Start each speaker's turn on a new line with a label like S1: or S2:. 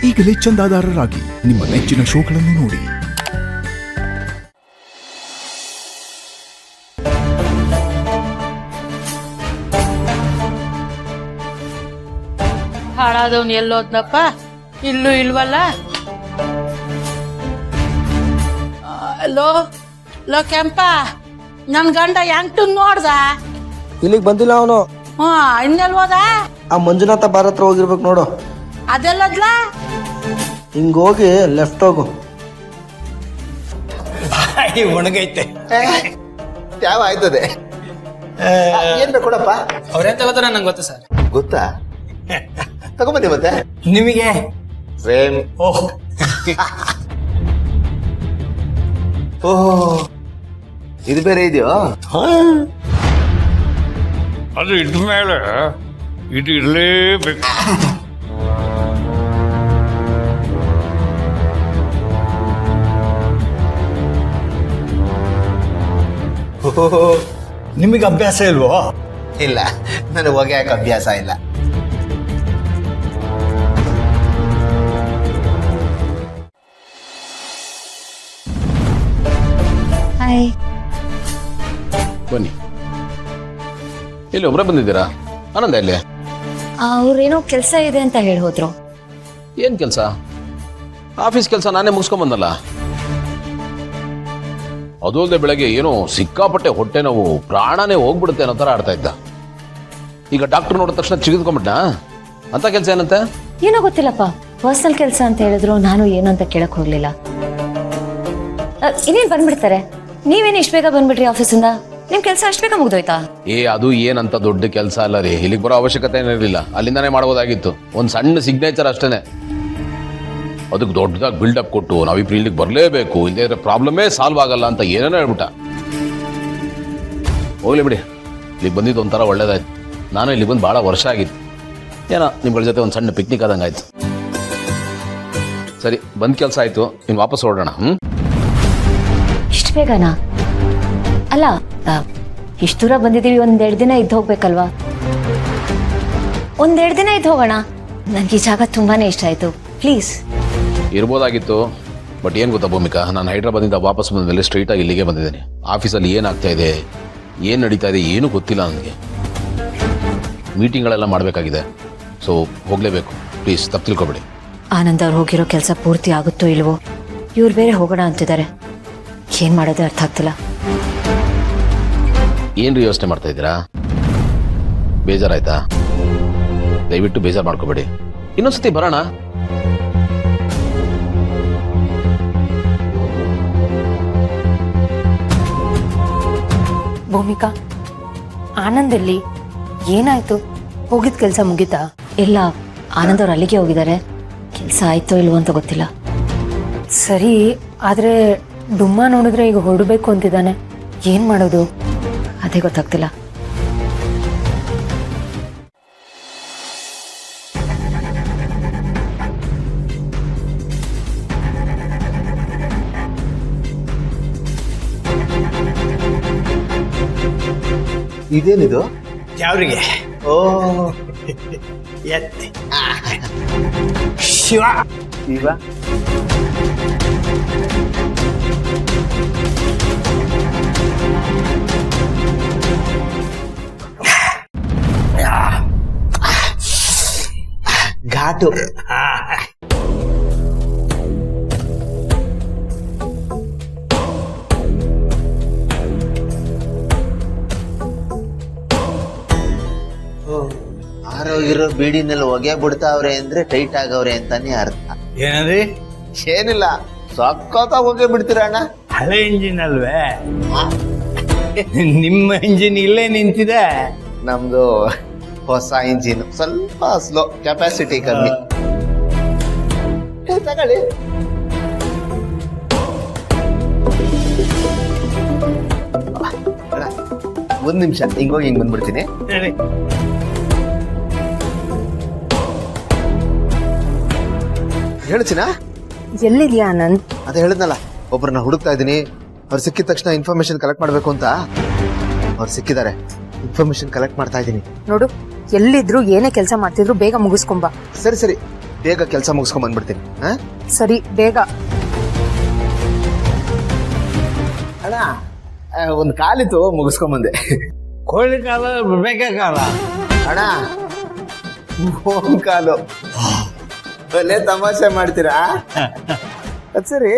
S1: ಈಗಲೇ ಚಂದಾದಾರರಾಗಿ ನಿಮ್ಮ ನೆಚ್ಚಿನ ಶೋಗಳನ್ನು ನೋಡಿ.
S2: ಹಾಳಾದವ್ನು ಎಲ್ಲೋದ್ನಪ್ಪ, ಇಲ್ಲೂ ಇಲ್ವಲ್ಲ. ಲೋ ಲೋ ಕೆಂಪ, ನನ್ ಗಂಡ ಹೆಂಗ್ಟು ನೋಡ್ದ?
S3: ಇಲ್ಲಿಗೆ ಬಂದಿಲ್ಲ ಅವನು.
S2: ಇನ್ನೆಲ್ ಹೋದ?
S3: ಆ ಮಂಜುನಾಥ ಬಾರ್ ಹತ್ರ ಹೋಗಿರ್ಬೇಕು ನೋಡು.
S2: ಅದೆಲ್ಲದ್ಲ?
S3: ಹಿಂಗ ಹೋಗಿ ಲೆಫ್ಟ್ ಹೋಗು.
S4: ಒಣಗೈತೆ.
S5: ಯಾವ ಆಯ್ತದೆ? ಏನ್ ಬೇಕೊಡಪ್ಪ?
S4: ಅವ್ರೇನ್ ತಗೋತಾರ ನಂಗೆ ಗೊತ್ತು ಸರ್.
S5: ಗೊತ್ತಾ? ತಗೊಂಬನ್ನಿ ಮತ್ತೆ.
S4: ನಿಮಗೆ
S5: ಫ್ರೇಮ್.
S4: ಓಹ್
S5: ಓಹ್, ಇದು ಬೇರೆ ಇದೆಯೋ?
S6: ಅದು ಇದ್ಮೇಲೆ ಇದು ಇರಲೇಬೇಕು.
S4: ನಿಮಗೆ ಅಭ್ಯಾಸ ಇಲ್ವೋ?
S5: ಇಲ್ಲ, ನನಗೆ ಹೊಗೆ ಹಾಕೋ ಅಭ್ಯಾಸ ಇಲ್ಲ.
S7: ಹಾಯ್.
S8: ಬನ್ನಿ. ಇಲ್ಲಿ ಒಬ್ಬರೇ ಬಂದಿದ್ದೀರಾ? ಆನಂದ ಇಲ್ಲಿ.
S7: ಅವ್ರೇನೋ ಕೆಲಸ ಇದೆ ಅಂತ ಹೇಳಿ ಹೋದ್ರು.
S8: ಏನ್ ಕೆಲಸ? ಆಫೀಸ್ ಕೆಲಸ ನಾನೇ ಮುಗಿಸ್ಕೊಂಬಂದಲ್ಲ. ಅದು ಅಲ್ಲದೆ ಬೆಳಗ್ಗೆ ಏನೋ ಸಿಕ್ಕಾಪಟ್ಟೆ ಹೊಟ್ಟೆ ನೋವು, ಪ್ರಾಣನೇ ಹೋಗ್ಬಿಡುತ್ತೆ ಅನ್ನೋ ಥರ ಆಡ್ತಾ ಇದ್ದ. ಈಗ ಡಾಕ್ಟರ್ ನೋಡಿದ ತಕ್ಷಣ ಚಿಗಿದ್ಕೊಂಬಿಟ್ಟ. ಅಂತ ಕೆಲಸ ಏನಂತೆ?
S7: ಏನೋ ಗೊತ್ತಿಲ್ಲಪ್ಪ, ಪರ್ಸನಲ್ ಕೆಲಸ ಅಂತ ಹೇಳಿದ್ರು. ನಾನು ಏನು ಅಂತ ಕೇಳಕ್ ಹೋಗ್ಲಿಲ್ಲ. ಇನ್ನೇನ್ ಬಂದ್ಬಿಡ್ತಾರೆ. ನೀವೇನು ಇಷ್ಟು ಬೇಗ ಬಂದ್ಬಿಟ್ರಿ ಆಫೀಸಿಂದ? ನಿಮ್ ಕೆಲಸ ಅಷ್ಟು ಬೇಗ ಮುಗ್ದೋಯ್ತಾ?
S8: ಅದು ಏನಂತ ದೊಡ್ಡ ಕೆಲಸ ಅಲ್ಲ ರೀ. ಇಲ್ಲಿಗೆ ಬರೋ ಅವಶ್ಯಕತೆ ಏನಿರಲಿಲ್ಲ, ಅಲ್ಲಿಂದಾನೇ ಮಾಡ್ಬೋದಾಗಿತ್ತು. ಒಂದು ಸಣ್ಣ ಸಿಗ್ನೇಚರ್ ಅಷ್ಟೇನೆ. ಅದಕ್ಕೆ ದೊಡ್ಡದಾಗಿ ಬಿಲ್ಡಪ್ ಕೊಟ್ಟು ನಾವಿಬ್ರು ಇಲ್ಲಿಗೆ ಬರಲೇಬೇಕು, ಇಲ್ಲದೇ ಪ್ರಾಬ್ಲಮೇ ಸಾಲ್ವ್ ಆಗಲ್ಲ ಅಂತ ಏನೇನೋ ಹೇಳ್ಬಿಟ್ಟ. ಹೋಗ್ಲಿ ಬಿಡಿ, ಇಲ್ಲಿಗೆ ಬಂದಿದ್ದು ಒಂಥರ ಒಳ್ಳೇದಾಯ್ತು. ನಾನು ಇಲ್ಲಿ ಬಂದು ಭಾಳ ವರ್ಷ ಆಗಿತ್ತು. ಏನೋ ನಿಮ್ಗಳ ಜೊತೆ ಒಂದು ಸಣ್ಣ ಪಿಕ್ನಿಕ್ ಆದಂಗೆ ಆಯ್ತು. ಸರಿ, ಬಂದ್ ಕೆಲಸ ಆಯ್ತು, ಇನ್ನು ವಾಪಸ್ ಹೊರಡೋಣ.
S7: ಇಷ್ಟು ಬೇಗನಾ? ಅಲ್ಲ, ಇಷ್ಟು ದೂರ ಬಂದಿದ್ದೀವಿ, ಒಂದೆರಡು ದಿನ ಇದ್ದು ಹೋಗ್ಬೇಕಲ್ವಾ? ಒಂದೆರಡು ದಿನ ಇದ್ದು ಹೋಗೋಣ. ನನಗೆ ಈ ಜಾಗ ತುಂಬಾನೇ ಇಷ್ಟ ಆಯ್ತು. ಪ್ಲೀಸ್.
S8: ಇರ್ಬೋದಾಗಿತ್ತು, ಬಟ್ ಏನು ಗೊತ್ತಾ ಭೂಮಿಕಾ, ನಾನು ಹೈದ್ರಾಬಾದಿಂದ ವಾಪಸ್ ಬಂದ ಮೇಲೆ ಸ್ಟ್ರೈಟಾಗಿ ಇಲ್ಲಿಗೆ ಬಂದಿದ್ದೀನಿ. ಆಫೀಸಲ್ಲಿ ಏನಾಗ್ತಾ ಇದೆ, ಏನು ನಡೀತಾ ಇದೆ ಏನೂ ಗೊತ್ತಿಲ್ಲ ನನಗೆ. ಮೀಟಿಂಗ್ಗಳೆಲ್ಲ ಮಾಡಬೇಕಾಗಿದೆ. ಸೊ ಹೋಗಲೇಬೇಕು. ಪ್ಲೀಸ್ ತಪ್ಪು ತಿಳ್ಕೊಬೇಡಿ.
S7: ಆನಂದ್ ಅವ್ರು ಹೋಗಿರೋ ಕೆಲಸ ಪೂರ್ತಿ ಆಗುತ್ತೋ ಇಲ್ವೋ? ಇವ್ರು ಬೇರೆ ಹೋಗೋಣ ಅಂತಿದ್ದಾರೆ. ಏನು ಮಾಡೋದೇ ಅರ್ಥ ಆಗ್ತಿಲ್ಲ.
S8: ಏನು ರೀ ಯೋಚನೆ ಮಾಡ್ತಾ ಇದ್ದೀರಾ? ಬೇಜಾರಾಯ್ತಾ? ದಯವಿಟ್ಟು ಬೇಜಾರು ಮಾಡ್ಕೋಬೇಡಿ, ಇನ್ನೊಂದ್ಸತಿ ಬರೋಣ.
S9: ಭೂಮಿಕಾ, ಆನಂದಲ್ಲಿ ಏನಾಯ್ತು? ಹೋಗಿದ್ ಕೆಲಸ ಮುಗೀತಾ?
S7: ಇಲ್ಲ, ಆನಂದ್ ಅವ್ರು ಅಲ್ಲಿಗೆ ಹೋಗಿದ್ದಾರೆ. ಕೆಲಸ ಆಯ್ತೋ ಇಲ್ವೋ ಅಂತ ಗೊತ್ತಿಲ್ಲ.
S9: ಸರಿ, ಆದ್ರೆ ಡುಮ್ಮ ನೋಡಿದ್ರೆ ಈಗ ಹೊರಡಬೇಕು ಅಂತಿದ್ದಾನೆ. ಏನ್ ಮಾಡೋದು?
S7: ಅದೇ ಗೊತ್ತಾಗ್ತಿಲ್ಲ.
S5: ಇದೇನಿದು?
S4: ಯಾವ್ರಿಗೆ?
S5: ಓ,
S4: ಎತ್ತಿ ಶಿವ.
S5: ಇವ ಘಾಟು. ಆರೋಗಿರೋ ಬೀಡಿನಲ್ಲಿ ಹೊಗೆ ಬಿಡ್ತಾವ್ರೆ ಅಂದ್ರೆ ಟೈಟ್ ಆಗವ್ರೆ ಅಂತಾನೆ ಅರ್ಥ.
S4: ಏನಂದ್ರಿ?
S5: ಏನಿಲ್ಲ, ಸಕ್ಕತ್ತಾಗಿ ಹೊಗೆ ಬಿಡ್ತೀರ ಅಣ್ಣ.
S4: ಹಳೆ ಇಂಜಿನ್ ಅಲ್ವೇ? ನಿಮ್ಮ ಇಂಜಿನ್ ಇಲ್ಲೇ ನಿಂತಿದೆ.
S5: ನಮ್ದು ಹೊಸ ಇಂಜಿನ್, ಸ್ವಲ್ಪ ಸ್ಲೋ, ಕೆಪಾಸಿಟಿ ಕಮ್ಮಿ. ತಗೊಳ್ಳಿ. ಒಂದ್ ನಿಮಿಷ ಹಿಂಗೋಗಿ ಹಿಂಗ್ ಬಂದ್ಬಿಡ್ತೀನಿ. ಹೇಳ್ತೀನಾ?
S9: ಎಲ್ಲಿದ್ಯಾ ಆನಂದ್?
S5: ಅದೇ ಹೇಳಿದ್ನಲ್ಲ, ಒಬ್ಬರನ್ನ ಹುಡುಕ್ತಾ ಇದ್ದೀನಿ. ಅವ್ರು ಸಿಕ್ಕಿದ ತಕ್ಷಣ ಇನ್ಫಾರ್ಮೇಶನ್ ಕಲೆಕ್ಟ್ ಮಾಡ್ಬೇಕು ಅಂತ. ಅವ್ರು ಸಿಕ್ಕಿದ್ದಾರೆ, ಇನ್ಫಾರ್ಮೇಶನ್ ಕಲೆಕ್ಟ್ ಮಾಡ್ತಾ ಇದ್ದೀನಿ.
S9: ನೋಡು, ಎಲ್ಲಿದ್ರು ಏನೇ ಕೆಲಸ ಮಾಡ್ತಿದ್ರು ಬೇಗ ಮುಗಿಸ್ಕೊಂಬ.
S5: ಸರಿ ಸರಿ, ಬೇಗ ಕೆಲಸ ಮುಗಿಸ್ಕೊಂಡ್ ಬಂದ್ಬಿಡ್ತೀನಿ.
S9: ಸರಿ, ಬೇಗ.
S5: ಅಣ್ಣ ಒಂದು ಕಾಲಿತ್ತು ಮುಗಿಸ್ಕೊಂಬಂದೆ.
S4: ಕೋಳಿ ಕಾಲ ಬೇಕೆ ಕಾಲ.
S5: ಅಣ್ಣ ಕಾಲು. ಒಳ್ಳೆ ತಮಾಷೆ ಮಾಡ್ತೀರಾ? ಅದ್ ಸರಿ,